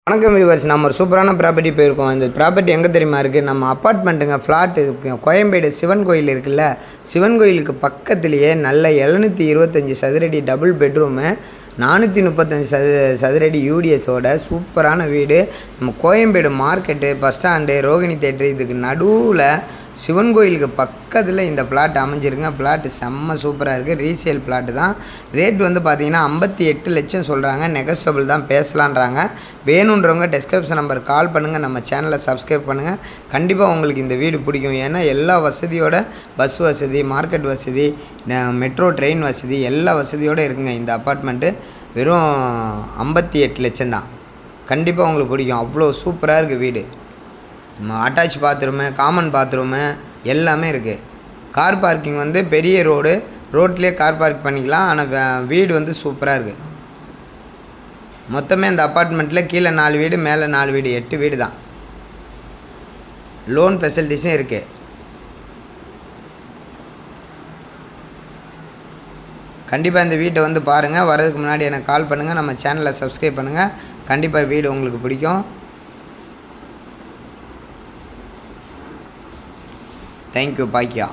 வணக்கம் வியூவர்ஸ், நம்ம ஒரு சூப்பரான ப்ராப்பர்ட்டி போயிருக்கோம். இந்த ப்ராப்பர்ட்டி எங்கே தெரியுமா இருக்குது? நம்ம அப்பார்ட்மெண்ட்டுங்க, ஃப்ளாட் இருக்குது. கோயம்பேடு சிவன் கோயில் இருக்குல்ல, சிவன் கோயிலுக்கு பக்கத்துலேயே நல்ல 725 சதுரடி டபுள் பெட்ரூமு, 435 சதுரடி யூடிஎஸோட சூப்பரான வீடு. நம்ம Koyambedu market, bus stand, Rohini theatre இதுக்கு நடுவில் சிவன் கோயிலுக்கு பக்கத்தில் இந்த பிளாட் அமைஞ்சிருங்க. பிளாட்டு செம்ம சூப்பராக இருக்குது. ரீசேல் பிளாட்டு தான். ரேட் வந்து பார்த்திங்கன்னா 58 லட்சம் சொல்கிறாங்க. நெகஸ்டபிள் தான், பேசலான்றாங்க. வேணுன்றவங்க டிஸ்கிரிப்ஷன் நம்பர் கால் பண்ணுங்கள். நம்ம சேனலை சப்ஸ்கிரைப் பண்ணுங்கள். கண்டிப்பாக உங்களுக்கு இந்த வீடு பிடிக்கும். ஏன்னா எல்லா வசதியோட, பஸ் வசதி, மார்க்கெட் வசதி, மெட்ரோ ட்ரெயின் வசதி எல்லா வசதியோடு இருக்குங்க. இந்த அப்பார்ட்மெண்ட்டு வெறும் 58 லட்சம் தான். கண்டிப்பாக உங்களுக்கு பிடிக்கும். அவ்வளோ சூப்பராக இருக்குது வீடு. அட்டாச் பாத்ரூமு, காமன் பாத்ரூமு எல்லாமே இருக்குது. கார் பார்க்கிங் வந்து பெரிய ரோட்லேயே கார் பார்க் பண்ணிக்கலாம். ஆனால் வீடு வந்து சூப்பராக இருக்குது. மொத்தமே இந்த அப்பார்ட்மெண்ட்டில் கீழே 4 வீடு, மேலே 4 வீடு, 8 வீடு தான். லோன் ஃபெசிலிட்டிஸும் இருக்குது. கண்டிப்பாக இந்த வீட்டை வந்து பாருங்கள். வர்றதுக்கு முன்னாடி எனக்கு கால் பண்ணுங்கள். நம்ம சேனலை சப்ஸ்கிரைப் பண்ணுங்கள். கண்டிப்பாக வீடு உங்களுக்கு பிடிக்கும். தேங்க்யூ. பாக்கியா.